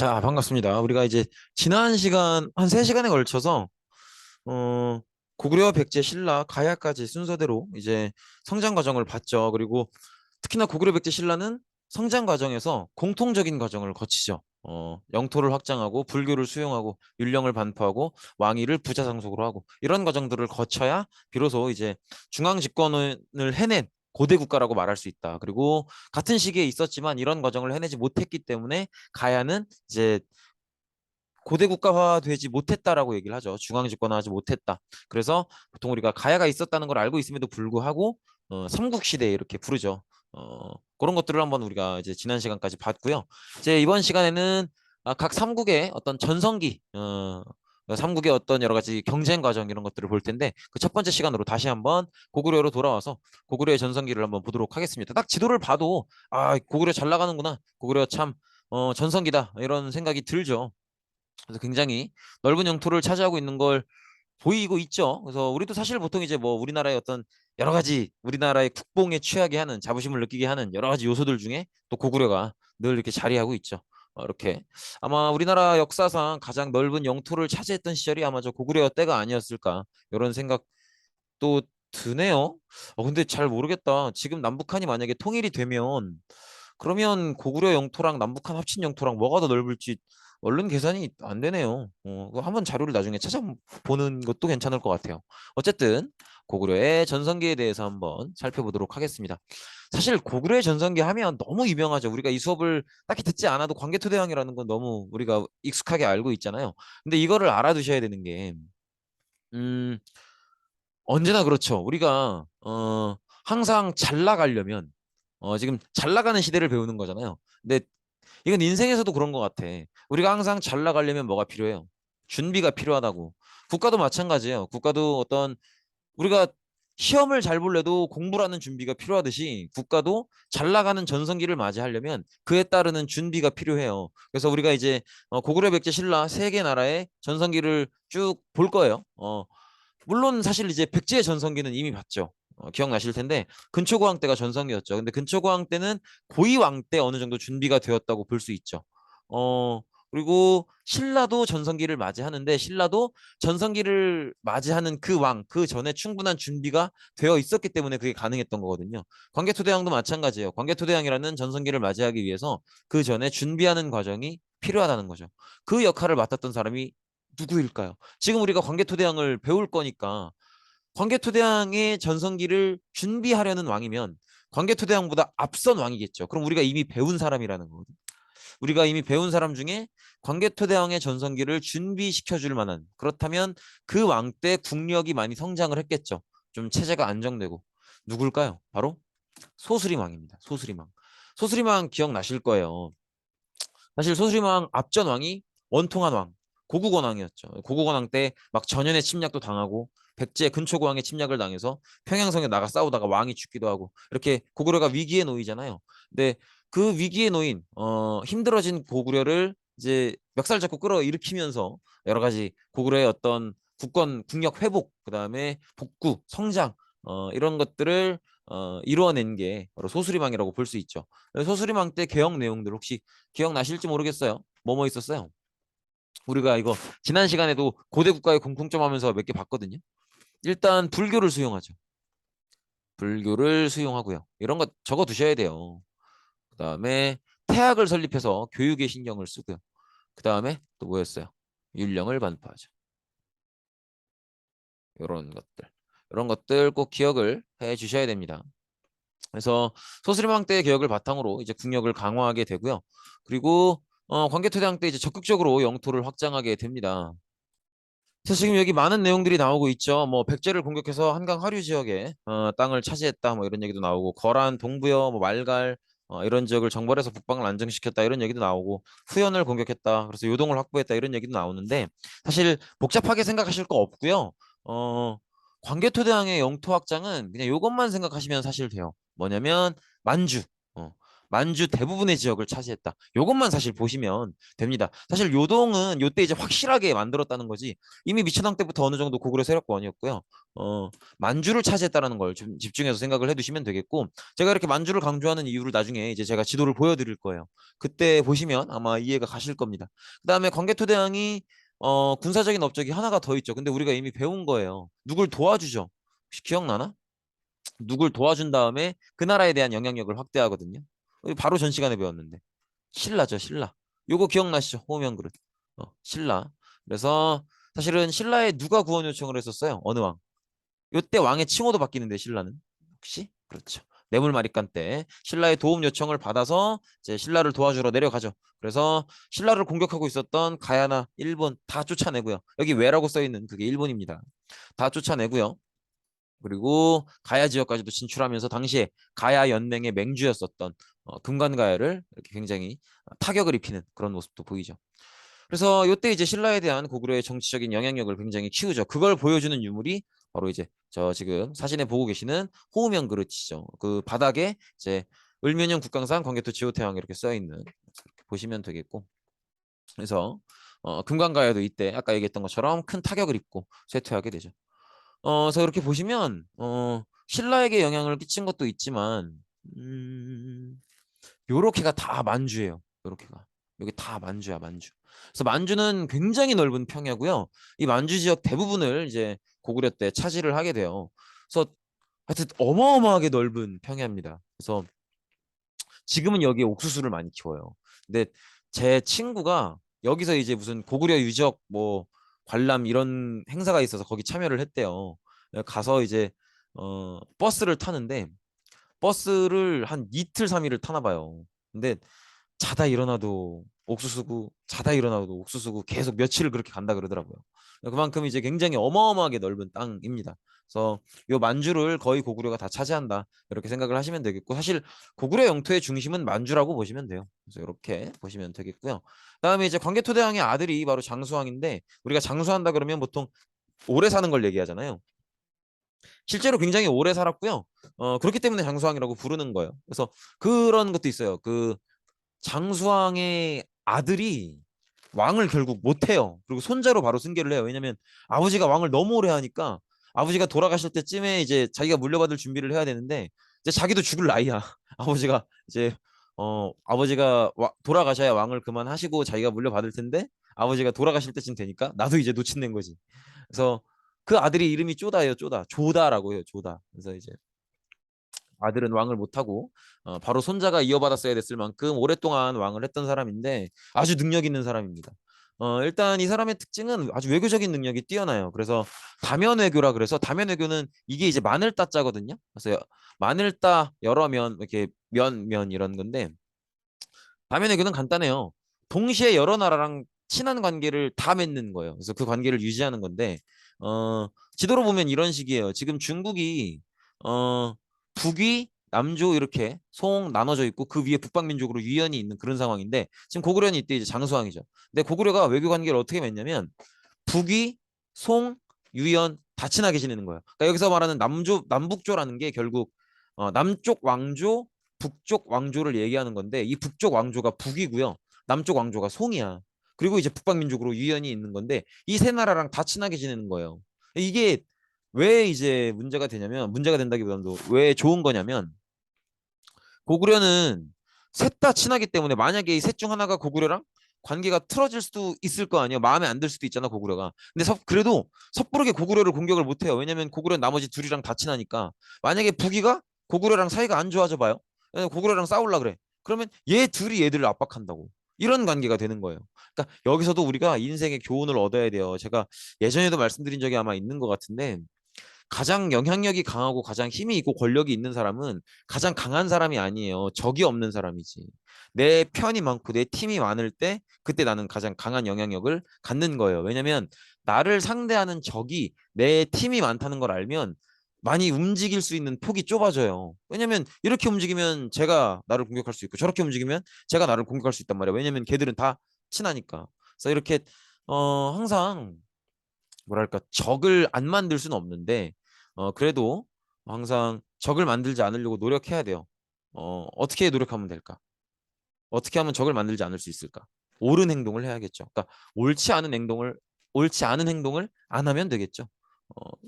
자, 반갑습니다. 우리가 이제 지난 시간 한 3시간에 걸쳐서 어 고구려, 백제, 신라, 가야까지 순서대로 이제 성장 과정을 봤죠. 그리고 특히나 고구려, 백제, 신라는 성장 과정에서 공통적인 과정을 거치죠. 영토를 확장하고 불교를 수용하고 율령을 반포하고 왕위를 부자 상속으로 하고 이런 과정들을 거쳐야 비로소 이제 중앙 집권을 해낸 고대 국가라고 말할 수 있다. 그리고 같은 시기에 있었지만 이런 과정을 해내지 못했기 때문에 가야는 이제 고대 국가화 되지 못했다라고 얘기를 하죠. 중앙 집권화하지 못했다. 그래서 보통 우리가 가야가 있었다는 걸 알고 있음에도 불구하고 삼국 시대 이렇게 부르죠. 그런 것들을 한번 우리가 이제 지난 시간까지 봤고요. 이제 이번 시간에는 각 삼국의 어떤 전성기, 삼국의 어떤 여러 가지 경쟁 과정 이런 것들을 볼 텐데 그 첫 번째 시간으로 다시 한번 고구려로 돌아와서 고구려의 전성기를 한번 보도록 하겠습니다. 딱 지도를 봐도 고구려 잘 나가는구나. 고구려 참 전성기다 이런 생각이 들죠. 그래서 굉장히 넓은 영토를 차지하고 있는 걸 보이고 있죠. 그래서 우리도 사실 보통 이제 뭐 우리나라의 어떤 여러 가지 우리나라의 국뽕에 취하게 하는 자부심을 느끼게 하는 여러 가지 요소들 중에 또 고구려가 늘 이렇게 자리하고 있죠. 이렇게 아마 우리나라 역사상 가장 넓은 영토를 차지했던 시절이 아마 저 고구려 때가 아니었을까 이런 생각도 드네요. 근데 잘 모르겠다. 지금 남북한이 만약에 통일이 되면 그러면 고구려 영토랑 남북한 합친 영토랑 뭐가 더 넓을지 얼른 계산이 안 되네요. 그거 한번 자료를 나중에 찾아보는 것도 괜찮을 것 같아요. 어쨌든 고구려의 전성기에 대해서 한번 살펴보도록 하겠습니다. 사실 고구려의 전성기 하면 너무 유명하죠. 우리가 이 수업을 딱히 듣지 않아도 광개토대왕이라는 건 너무 우리가 익숙하게 알고 있잖아요. 근데 이거를 알아두셔야 되는 게 음, 언제나 그렇죠. 우리가 항상 잘 나가려면 지금 잘 나가는 시대를 배우는 거잖아요. 근데 이건 인생에서도 그런 것 같아. 우리가 항상 잘 나가려면 뭐가 필요해요? 준비가 필요하다고. 국가도 마찬가지예요. 국가도 어떤 우리가 시험을 잘 볼래도 공부라는 준비가 필요하듯이 국가도 잘 나가는 전성기를 맞이하려면 그에 따르는 준비가 필요해요. 그래서 우리가 이제 고구려, 백제, 신라 세 개 나라의 전성기를 쭉 볼 거예요. 물론 사실 이제 백제의 전성기는 이미 봤죠. 기억나실 텐데 근초고왕 때가 전성기였죠. 근데 근초고왕 때는 고이왕 때 어느 정도 준비가 되었다고 볼 수 있죠. 그리고 신라도 전성기를 맞이하는데 신라도 전성기를 맞이하는 그 왕, 그 전에 충분한 준비가 되어 있었기 때문에 그게 가능했던 거거든요. 광개토대왕도 마찬가지예요. 광개토대왕이라는 전성기를 맞이하기 위해서 그 전에 준비하는 과정이 필요하다는 거죠. 그 역할을 맡았던 사람이 누구일까요? 지금 우리가 광개토대왕을 배울 거니까 광개토대왕의 전성기를 준비하려는 왕이면 광개토대왕보다 앞선 왕이겠죠. 그럼 우리가 이미 배운 사람이라는 거거든요. 우리가 이미 배운 사람 중에 광개토대왕의 전성기를 준비시켜 줄 만한 그렇다면 그 왕 때 국력이 많이 성장을 했겠죠. 좀 체제가 안정되고 누굴까요? 바로 소수림왕입니다. 소수림왕. 소수림왕 기억나실 거예요. 사실 소수림왕 앞전 왕이 원통한 왕, 고국원왕이었죠. 고국원왕 때 막 전현의 침략도 당하고 백제 근초고왕의 침략을 당해서 평양성에 나가 싸우다가 왕이 죽기도 하고 이렇게 고구려가 위기에 놓이잖아요. 근데 그 위기에 놓인 힘들어진 고구려를 이제 멱살 잡고 끌어일으키면서 여러 가지 고구려의 어떤 국권 국력 회복 그다음에 복구 성장 이런 것들을 이루어낸 게 바로 소수리망이라고 볼 수 있죠. 소수리망 때 개혁 내용들 혹시 기억나실지 모르겠어요. 뭐뭐 있었어요? 우리가 이거 지난 시간에도 고대 국가의 공통점 하면서 몇 개 봤거든요. 일단 불교를 수용하죠. 불교를 수용하고요. 이런 거 적어 두셔야 돼요. 그다음에 태학을 설립해서 교육에 신경을 쓰고요. 그다음에 또 뭐였어요? 율령을 반포하죠. 이런 것들. 이런 것들 꼭 기억을 해 주셔야 됩니다. 그래서 소수림왕 때의 개혁을 바탕으로 이제 국력을 강화하게 되고요. 그리고 광개토대왕 때 이제 적극적으로 영토를 확장하게 됩니다. 그래서 지금 여기 많은 내용들이 나오고 있죠. 뭐 백제를 공격해서 한강 하류 지역에 땅을 차지했다 뭐 이런 얘기도 나오고 거란, 동부여, 뭐 말갈 이런 지역을 정벌해서 북방을 안정시켰다 이런 얘기도 나오고 후연을 공격했다. 그래서 요동을 확보했다 이런 얘기도 나오는데 사실 복잡하게 생각하실 거 없고요. 어, 광개토대왕의 영토 확장은 그냥 이것만 생각하시면 사실 돼요. 뭐냐면 만주. 어, 만주 대부분의 지역을 차지했다. 요것만 사실 보시면 됩니다. 사실 요동은 요때 이제 확실하게 만들었다는 거지. 이미 미천왕 때부터 어느 정도 고구려 세력권이었고요. 어, 만주를 차지했다라는 걸 좀 집중해서 생각을 해두시면 되겠고, 제가 이렇게 만주를 강조하는 이유를 나중에 이제 제가 지도를 보여드릴 거예요. 그때 보시면 아마 이해가 가실 겁니다. 그다음에 광개토대왕이 군사적인 업적이 하나가 더 있죠. 근데 우리가 이미 배운 거예요. 누굴 도와주죠? 혹시 기억나나? 누굴 도와준 다음에 그 나라에 대한 영향력을 확대하거든요. 바로 전 시간에 배웠는데. 신라죠, 신라. 요거 기억나시죠? 호면 그릇. 신라. 그래서 사실은 신라에 누가 구원 요청을 했었어요? 어느 왕? 요때 왕의 칭호도 바뀌는데 신라는 혹시? 그렇죠. 뇌물마리간 때 신라의 도움 요청을 받아서 이제 신라를 도와주러 내려가죠. 그래서 신라를 공격하고 있었던 가야나 일본 다 쫓아내고요. 여기 왜라고 써 있는 그게 일본입니다. 다 쫓아내고요. 그리고 가야 지역까지도 진출하면서 당시에 가야 연맹의 맹주였었던 금관가야를 이렇게 굉장히 타격을 입히는 그런 모습도 보이죠. 그래서 이때 이제 신라에 대한 고구려의 정치적인 영향력을 굉장히 키우죠. 그걸 보여주는 유물이 바로 이제 저 지금 사진에 보고 계시는 호우면 그릇이죠. 그 바닥에 이제 을면영 국강산 광개토 지호태왕 이렇게 써 있는 이렇게 보시면 되겠고. 그래서 금관가야도 이때 아까 얘기했던 것처럼 큰 타격을 입고 쇠퇴하게 되죠. 그래서 이렇게 보시면 신라에게 영향을 끼친 것도 있지만 요렇게가 다 만주예요. 요렇게가. 여기 다 만주야, 만주. 그래서 만주는 굉장히 넓은 평야고요. 이 만주 지역 대부분을 이제 고구려 때 차지를 하게 돼요. 그래서 하여튼 어마어마하게 넓은 평야입니다. 그래서 지금은 여기에 옥수수를 많이 키워요. 근데 제 친구가 여기서 이제 무슨 고구려 유적 뭐 관람 이런 행사가 있어서 거기 참여를 했대요. 가서 이제 버스를 타는데 버스를 한 이틀 삼일을 타나 봐요. 근데 자다 일어나도 옥수수고 자다 일어나도 옥수수고 계속 며칠을 그렇게 간다 그러더라고요. 그만큼 이제 굉장히 어마어마하게 넓은 땅입니다. 그래서 요 만주를 거의 고구려가 다 차지한다 이렇게 생각을 하시면 되겠고, 사실 고구려 영토의 중심은 만주라고 보시면 돼요. 그래서 이렇게 보시면 되겠고요. 그다음에 이제 광개토대왕의 아들이 바로 장수왕인데, 우리가 장수한다 그러면 보통 오래 사는 걸 얘기하잖아요. 실제로 굉장히 오래 살았고요. 그렇기 때문에 장수왕이라고 부르는 거예요. 그래서 그런 것도 있어요. 그 장수왕의 아들이 왕을 결국 못해요. 그리고 손자로 바로 승계를 해요. 왜냐면 아버지가 왕을 너무 오래 하니까 아버지가 돌아가실 때쯤에 이제 자기가 물려받을 준비를 해야 되는데 이제 자기도 죽을 나이야. 아버지가 이제 아버지가 돌아가셔야 왕을 그만하시고 자기가 물려받을 텐데 아버지가 돌아가실 때쯤 되니까 나도 이제 놓친된 거지. 그래서 그 아들이 이름이 쪼다예요. 쪼다. 조다라고 해요. 조다. 그래서 이제 아들은 왕을 못하고 바로 손자가 이어받았어야 됐을 만큼 오랫동안 왕을 했던 사람인데 아주 능력 있는 사람입니다. 일단 이 사람의 특징은 아주 외교적인 능력이 뛰어나요. 그래서 다면 외교라 그래서 다면 외교는 이게 이제 마늘 따자거든요. 그래서 마늘 따 여러 면 이렇게 면 이런 건데 다면 외교는 간단해요. 동시에 여러 나라랑 친한 관계를 다 맺는 거예요. 그래서 그 관계를 유지하는 건데 어, 지도로 보면 이런 식이에요. 지금 중국이 북위, 남조 이렇게 송 나눠져 있고 그 위에 북방민족으로 유연이 있는 그런 상황인데 지금 고구려는 이때 이제 장수왕이죠. 근데 고구려가 외교 관계를 어떻게 맺냐면 북위, 송, 유연 다 친하게 지내는 거예요. 그러니까 여기서 말하는 남북조라는 게 결국 남쪽 왕조, 북쪽 왕조를 얘기하는 건데 이 북쪽 왕조가 북이고요. 남쪽 왕조가 송이야. 그리고 이제 북방민족으로 유연이 있는 건데 이 세 나라랑 다 친하게 지내는 거예요. 이게 왜 이제 문제가 되냐면 문제가 된다기보다도 왜 좋은 거냐면 고구려는 셋 다 친하기 때문에 만약에 이 셋 중 하나가 고구려랑 관계가 틀어질 수도 있을 거 아니에요. 마음에 안 들 수도 있잖아 고구려가. 근데 그래도 섣부르게 고구려를 공격을 못 해요. 왜냐면 고구려는 나머지 둘이랑 다 친하니까. 만약에 북이가 고구려랑 사이가 안 좋아져 봐요. 고구려랑 싸울라 그래. 그러면 얘 둘이 얘들을 압박한다고. 이런 관계가 되는 거예요. 그러니까 여기서도 우리가 인생의 교훈을 얻어야 돼요. 제가 예전에도 말씀드린 적이 아마 있는 것 같은데 가장 영향력이 강하고 가장 힘이 있고 권력이 있는 사람은 가장 강한 사람이 아니에요. 적이 없는 사람이지. 내 편이 많고 내 팀이 많을 때 그때 나는 가장 강한 영향력을 갖는 거예요. 왜냐면 나를 상대하는 적이 내 팀이 많다는 걸 알면 많이 움직일 수 있는 폭이 좁아져요. 왜냐면 이렇게 움직이면 제가 나를 공격할 수 있고 저렇게 움직이면 제가 나를 공격할 수 있단 말이에요. 왜냐면 걔들은 다 친하니까. 그래서 이렇게 항상 뭐랄까 적을 안 만들 수는 없는데 그래도 항상 적을 만들지 않으려고 노력해야 돼요. 어떻게 노력하면 될까? 어떻게 하면 적을 만들지 않을 수 있을까? 옳은 행동을 해야겠죠. 그러니까 옳지 않은 행동을 안 하면 되겠죠.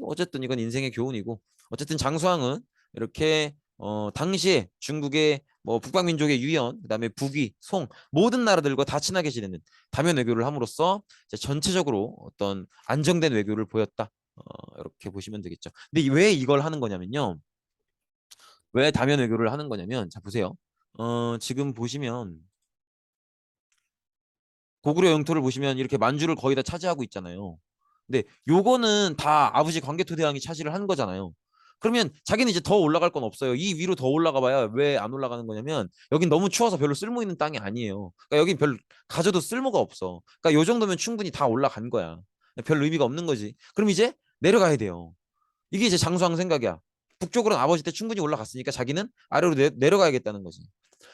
어쨌든 이건 인생의 교훈이고, 어쨌든 장수왕은 이렇게 당시에 중국의 뭐 북방민족의 유연, 그다음에 북위, 송 모든 나라들과 다 친하게 지내는 다면 외교를 함으로써 이제 전체적으로 어떤 안정된 외교를 보였다. 이렇게 보시면 되겠죠. 근데 왜 이걸 하는 거냐면요. 왜 다면 외교를 하는 거냐면, 자 보세요. 지금 보시면 고구려 영토를 보시면 이렇게 만주를 거의 다 차지하고 있잖아요. 근데 요거는 다 아버지 광개토대왕이 차지를 한 거잖아요. 그러면 자기는 이제 더 올라갈 건 없어요. 이 위로 더 올라가 봐야 왜 안 올라가는 거냐면 여긴 너무 추워서 별로 쓸모 있는 땅이 아니에요. 그러니까 여긴 별 가져도 쓸모가 없어. 그러니까 요 정도면 충분히 다 올라간 거야. 별 의미가 없는 거지. 그럼 이제 내려가야 돼요. 이게 이제 장수왕 생각이야. 북쪽으로는 아버지 때 충분히 올라갔으니까 자기는 아래로 내려가야겠다는 거지.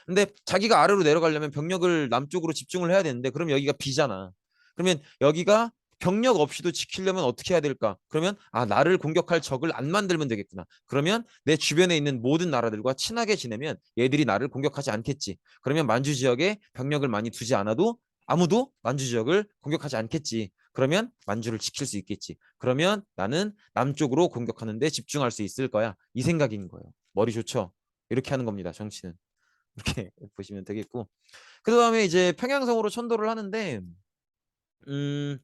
근데 자기가 아래로 내려가려면 병력을 남쪽으로 집중을 해야 되는데 그럼 여기가 비잖아. 그러면 여기가 병력 없이도 지키려면 어떻게 해야 될까? 그러면 나를 공격할 적을 안 만들면 되겠구나. 그러면 내 주변에 있는 모든 나라들과 친하게 지내면 얘들이 나를 공격하지 않겠지. 그러면 만주 지역에 병력을 많이 두지 않아도 아무도 만주 지역을 공격하지 않겠지. 그러면 만주를 지킬 수 있겠지. 그러면 나는 남쪽으로 공격하는 데 집중할 수 있을 거야. 이 생각인 거예요. 머리 좋죠? 이렇게 하는 겁니다. 정치는. 이렇게 보시면 되겠고. 그 다음에 이제 평양성으로 천도를 하는데, 음,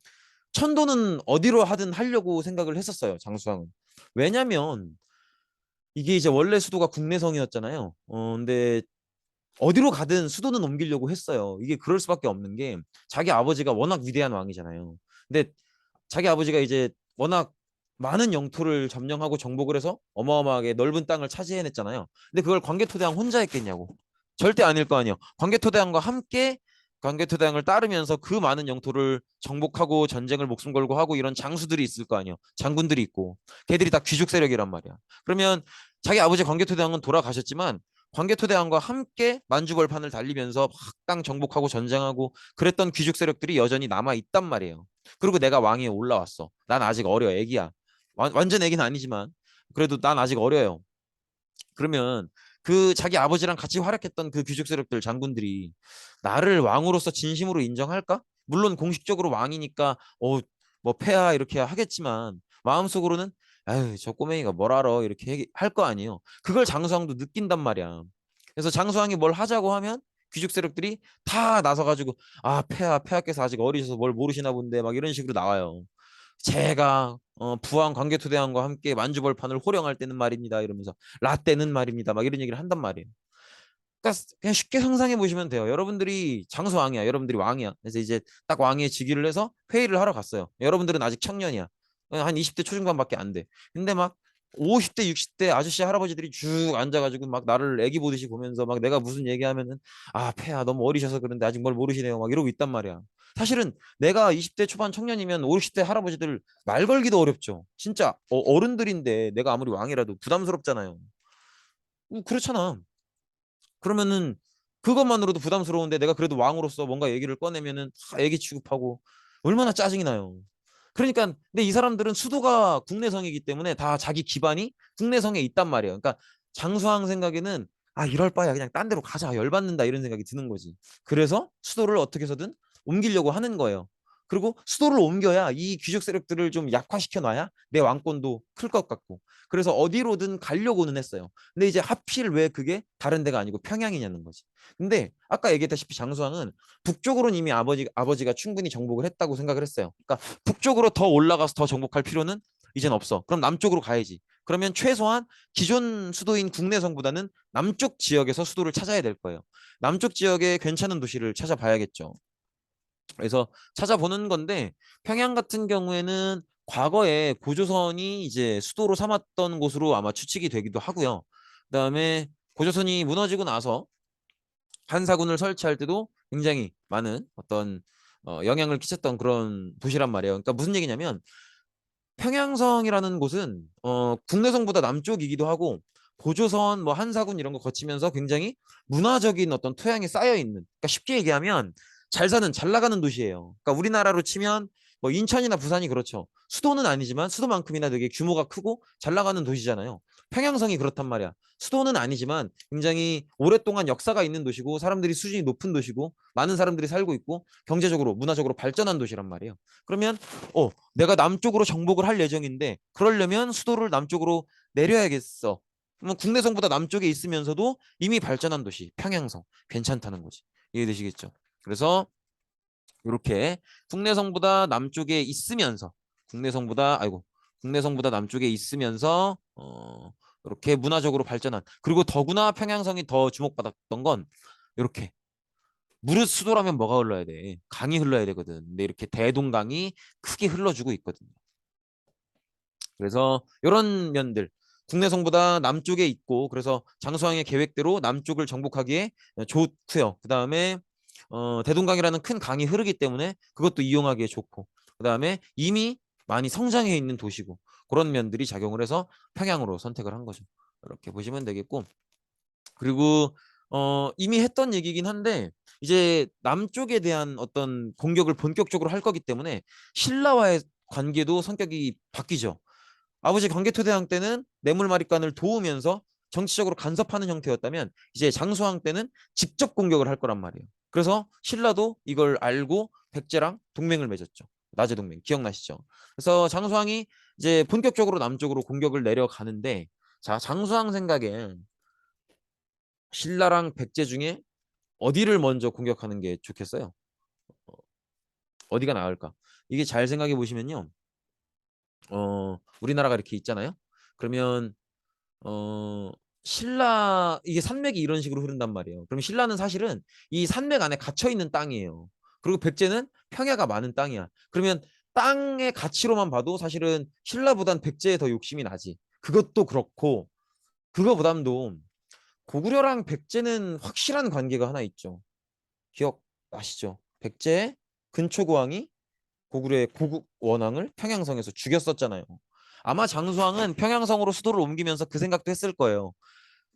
천도는 어디로 하든 하려고 생각을 했었어요. 장수왕은. 왜냐면 이게 이제 원래 수도가 국내성이었잖아요. 근데 어디로 가든 수도는 옮기려고 했어요. 이게 그럴 수밖에 없는 게 자기 아버지가 워낙 위대한 왕이잖아요. 근데 자기 아버지가 이제 워낙 많은 영토를 점령하고 정복을 해서 어마어마하게 넓은 땅을 차지해냈잖아요. 근데 그걸 광개토대왕 혼자 했겠냐고. 절대 아닐 거 아니에요. 광개토대왕과 함께 광개토대왕을 따르면서 그 많은 영토를 정복하고 전쟁을 목숨 걸고 하고 이런 장수들이 있을 거 아니에요. 장군들이 있고. 걔들이 다 귀족 세력이란 말이야. 그러면 자기 아버지 광개토대왕은 돌아가셨지만 광개토대왕과 함께 만주벌판을 달리면서 막 땅 정복하고 전쟁하고 그랬던 귀족 세력들이 여전히 남아 있단 말이에요. 그리고 내가 왕위에 올라왔어. 난 아직 어려, 애기야. 완전 애기는 아니지만 그래도 난 아직 어려요. 그러면 그 자기 아버지랑 같이 활약했던 그 귀족 세력들 장군들이 나를 왕으로서 진심으로 인정할까? 물론 공식적으로 왕이니까 뭐 폐하 이렇게 하겠지만 마음속으로는 아유 저 꼬맹이가 뭘 알아 이렇게 할 거 아니에요. 그걸 장수왕도 느낀단 말이야. 그래서 장수왕이 뭘 하자고 하면 귀족 세력들이 다 나서가지고 폐하께서 아직 어리셔서 뭘 모르시나 본데 막 이런 식으로 나와요. 제가 부왕 광개토대왕과 함께 만주벌판을 호령할 때는 말입니다. 이러면서 라떼는 말입니다. 막 이런 얘기를 한단 말이에요. 그러니까 그냥 쉽게 상상해 보시면 돼요. 여러분들이 장수왕이야. 여러분들이 왕이야. 그래서 이제 딱 왕위에 즉위를 해서 회의를 하러 갔어요. 여러분들은 아직 청년이야. 한 20대 초중반밖에 안 돼. 근데 막 50대, 60대 아저씨 할아버지들이 쭉 앉아가지고 막 나를 애기 보듯이 보면서 막 내가 무슨 얘기하면은 폐하 너무 어리셔서 그런데 아직 뭘 모르시네요. 막 이러고 있단 말이야. 사실은 내가 20대 초반 청년이면 50대 할아버지들 말 걸기도 어렵죠. 진짜 어른들인데 내가 아무리 왕이라도 부담스럽잖아요. 그렇잖아. 그러면은 그것만으로도 부담스러운데 내가 그래도 왕으로서 뭔가 얘기를 꺼내면은 다 애기 취급하고 얼마나 짜증이 나요. 그러니까 근데 이 사람들은 수도가 국내성이기 때문에 다 자기 기반이 국내성에 있단 말이에요. 그러니까 장수왕 생각에는 이럴 바야 그냥 딴 데로 가자 열받는다 이런 생각이 드는 거지. 그래서 수도를 어떻게 해서든 옮기려고 하는 거예요. 그리고 수도를 옮겨야 이 귀족 세력들을 좀 약화시켜 놔야 내 왕권도 클 것 같고. 그래서 어디로든 가려고는 했어요. 근데 이제 하필 왜 그게 다른 데가 아니고 평양이냐는 거지. 근데 아까 얘기했다시피 장수왕은 북쪽으로는 이미 아버지가 충분히 정복을 했다고 생각을 했어요. 그러니까 북쪽으로 더 올라가서 더 정복할 필요는 이젠 없어. 그럼 남쪽으로 가야지. 그러면 최소한 기존 수도인 국내성보다는 남쪽 지역에서 수도를 찾아야 될 거예요. 남쪽 지역에 괜찮은 도시를 찾아봐야겠죠. 그래서 찾아보는 건데 평양 같은 경우에는 과거에 고조선이 이제 수도로 삼았던 곳으로 아마 추측이 되기도 하고요. 그다음에 고조선이 무너지고 나서 한사군을 설치할 때도 굉장히 많은 어떤 영향을 끼쳤던 그런 도시란 말이에요. 그러니까 무슨 얘기냐면 평양성이라는 곳은 국내성보다 남쪽이기도 하고 고조선 뭐 한사군 이런 거 거치면서 굉장히 문화적인 어떤 토양이 쌓여 있는 그러니까 쉽게 얘기하면 잘 사는 잘 나가는 도시예요. 그러니까 우리나라로 치면 뭐 인천이나 부산이 그렇죠. 수도는 아니지만 수도만큼이나 되게 규모가 크고 잘 나가는 도시잖아요. 평양성이 그렇단 말이야. 수도는 아니지만 굉장히 오랫동안 역사가 있는 도시고 사람들이 수준이 높은 도시고 많은 사람들이 살고 있고 경제적으로 문화적으로 발전한 도시란 말이에요. 그러면 내가 남쪽으로 정복을 할 예정인데 그러려면 수도를 남쪽으로 내려야겠어. 그러면 국내성보다 남쪽에 있으면서도 이미 발전한 도시 평양성 괜찮다는 거지. 이해되시겠죠? 그래서 이렇게 국내성보다 남쪽에 있으면서 국내성보다 남쪽에 있으면서 이렇게 문화적으로 발전한 그리고 더구나 평양성이 더 주목받았던 건 이렇게 무릇 수도라면 뭐가 흘러야 돼? 강이 흘러야 되거든. 근데 이렇게 대동강이 크게 흘러주고 있거든요. 그래서 이런 면들 국내성보다 남쪽에 있고 그래서 장수왕의 계획대로 남쪽을 정복하기에 좋고요. 그 다음에 대동강이라는 큰 강이 흐르기 때문에 그것도 이용하기에 좋고 그 다음에 이미 많이 성장해 있는 도시고 그런 면들이 작용을 해서 평양으로 선택을 한 거죠. 이렇게 보시면 되겠고 그리고 이미 했던 얘기긴 한데 이제 남쪽에 대한 어떤 공격을 본격적으로 할 거기 때문에 신라와의 관계도 성격이 바뀌죠. 아버지 광개토대왕 때는 뇌물마리간을 도우면서 정치적으로 간섭하는 형태였다면 이제 장수왕 때는 직접 공격을 할 거란 말이에요. 그래서 신라도 이걸 알고 백제랑 동맹을 맺었죠. 나제 동맹 기억나시죠? 그래서 장수왕이 이제 본격적으로 남쪽으로 공격을 내려가는데 자 장수왕 생각에 신라랑 백제 중에 어디를 먼저 공격하는 게 좋겠어요? 어디가 나을까? 이게 잘 생각해 보시면요. 우리나라가 이렇게 있잖아요. 그러면 어, 신라 이게 산맥이 이런 식으로 흐른단 말이에요. 그럼 신라는 사실은 이 산맥 안에 갇혀 있는 땅이에요. 그리고 백제는 평야가 많은 땅이야. 그러면 땅의 가치로만 봐도 사실은 신라보단 백제에 더 욕심이 나지. 그것도 그렇고 그거보담도 고구려랑 백제는 확실한 관계가 하나 있죠. 기억나시죠? 백제의 근초고왕이 고구려의 고국 원왕을 평양성에서 죽였었잖아요. 아마 장수왕은 평양성으로 수도를 옮기면서 그 생각도 했을 거예요.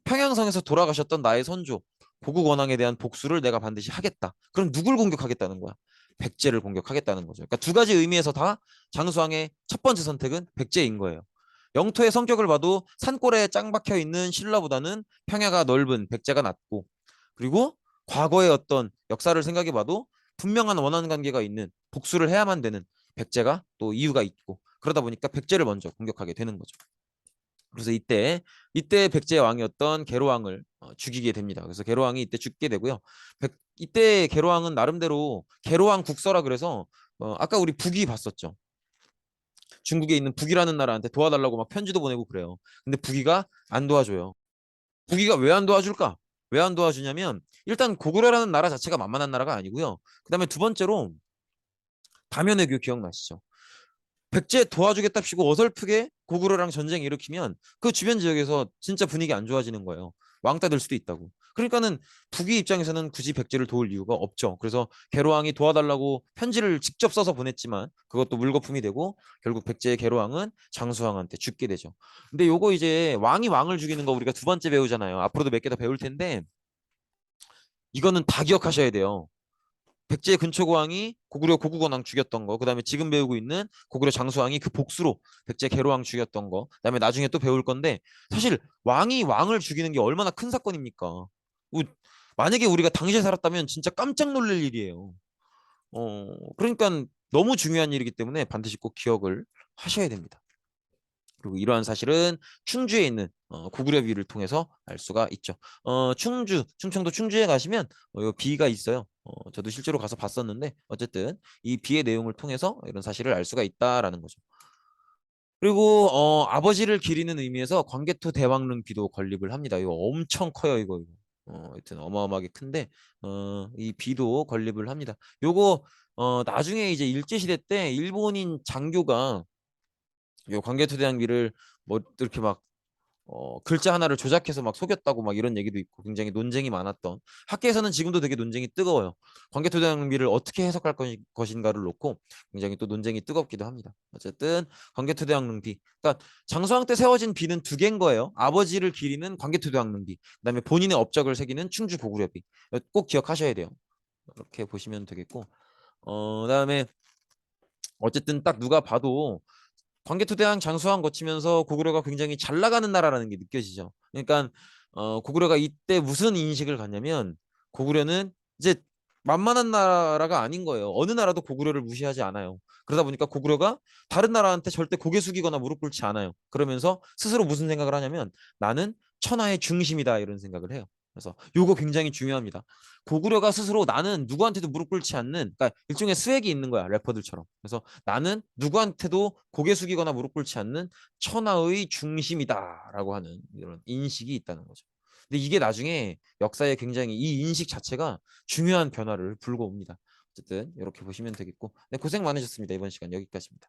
평양성에서 돌아가셨던 나의 선조 고국 원왕에 대한 복수를 내가 반드시 하겠다. 그럼 누굴 공격하겠다는 거야? 백제를 공격하겠다는 거죠. 그러니까 두 가지 의미에서 다 장수왕의 첫 번째 선택은 백제인 거예요. 영토의 성격을 봐도 산골에 짱 박혀 있는 신라보다는 평야가 넓은 백제가 낫고 그리고 과거의 어떤 역사를 생각해 봐도 분명한 원한 관계가 있는 복수를 해야만 되는 백제가 또 이유가 있고 그러다 보니까 백제를 먼저 공격하게 되는 거죠. 그래서 이때 백제의 왕이었던 계로왕을 죽이게 됩니다. 그래서 계로왕이 이때 죽게 되고요. 이때 계로왕은 나름대로 계로왕 국서라 그래서 아까 우리 북이 봤었죠. 중국에 있는 북이라는 나라한테 도와달라고 막 편지도 보내고 그래요. 근데 북이가 안 도와줘요. 북이가 왜 안 도와줄까? 왜 안 도와주냐면 일단 고구려라는 나라 자체가 만만한 나라가 아니고요. 그다음에 두 번째로 다면외교 기억나시죠? 백제 도와주겠답시고 어설프게 고구려랑 전쟁 일으키면 그 주변 지역에서 진짜 분위기 안 좋아지는 거예요. 왕따 될 수도 있다고. 그러니까는 북이 입장에서는 굳이 백제를 도울 이유가 없죠. 그래서 계로왕이 도와달라고 편지를 직접 써서 보냈지만 그것도 물거품이 되고 결국 백제의 계로왕은 장수왕한테 죽게 되죠. 근데 요거 이제 왕이 왕을 죽이는 거 우리가 두 번째 배우잖아요. 앞으로도 몇 개 더 배울 텐데 이거는 다 기억하셔야 돼요. 백제 근초고왕이 고구려 고국원왕 죽였던 거, 그다음에 지금 배우고 있는 고구려 장수왕이 그 복수로 백제 계로왕 죽였던 거, 그다음에 나중에 또 배울 건데 사실 왕이 왕을 죽이는 게 얼마나 큰 사건입니까? 만약에 우리가 당시에 살았다면 진짜 깜짝 놀랄 일이에요. 그러니까 너무 중요한 일이기 때문에 반드시 꼭 기억을 하셔야 됩니다. 그리고 이러한 사실은 충주에 있는 고구려비를 통해서 알 수가 있죠. 충청도 충주에 가시면 요 비가 있어요. 저도 실제로 가서 봤었는데 어쨌든 이 비의 내용을 통해서 이런 사실을 알 수가 있다라는 거죠. 그리고 아버지를 기리는 의미에서 광개토 대왕릉 비도 건립을 합니다. 이거 엄청 커요, 이거. 하여튼 어마어마하게 큰데 이 비도 건립을 합니다. 요거 나중에 이제 일제시대 때 일본인 장교가 요 광개토대왕비를 뭐 이렇게 막 글자 하나를 조작해서 막 속였다고 막 이런 얘기도 있고 굉장히 논쟁이 많았던 학계에서는 지금도 되게 논쟁이 뜨거워요. 광개토대왕비를 어떻게 해석할 것인가를 놓고 굉장히 또 논쟁이 뜨겁기도 합니다. 어쨌든 광개토대왕릉비 그러니까 장수왕 때 세워진 비는 두 개인 거예요. 아버지를 기리는 광개토대왕릉비 그다음에 본인의 업적을 새기는 충주 고구려비 꼭 기억하셔야 돼요. 이렇게 보시면 되겠고 그다음에 어쨌든 딱 누가 봐도 광개토대왕 장수왕 거치면서 고구려가 굉장히 잘 나가는 나라라는 게 느껴지죠. 그러니까 고구려가 이때 무슨 인식을 갖냐면 고구려는 이제 만만한 나라가 아닌 거예요. 어느 나라도 고구려를 무시하지 않아요. 그러다 보니까 고구려가 다른 나라한테 절대 고개 숙이거나 무릎 꿇지 않아요. 그러면서 스스로 무슨 생각을 하냐면 나는 천하의 중심이다 이런 생각을 해요. 그래서 요거 굉장히 중요합니다. 고구려가 스스로 나는 누구한테도 무릎 꿇지 않는, 그러니까 일종의 스웩이 있는 거야, 래퍼들처럼. 그래서 나는 누구한테도 고개 숙이거나 무릎 꿇지 않는 천하의 중심이다라고 하는 이런 인식이 있다는 거죠. 근데 이게 나중에 역사에 굉장히 이 인식 자체가 중요한 변화를 불고 옵니다. 어쨌든 이렇게 보시면 되겠고, 네, 고생 많으셨습니다. 이번 시간 여기까지입니다.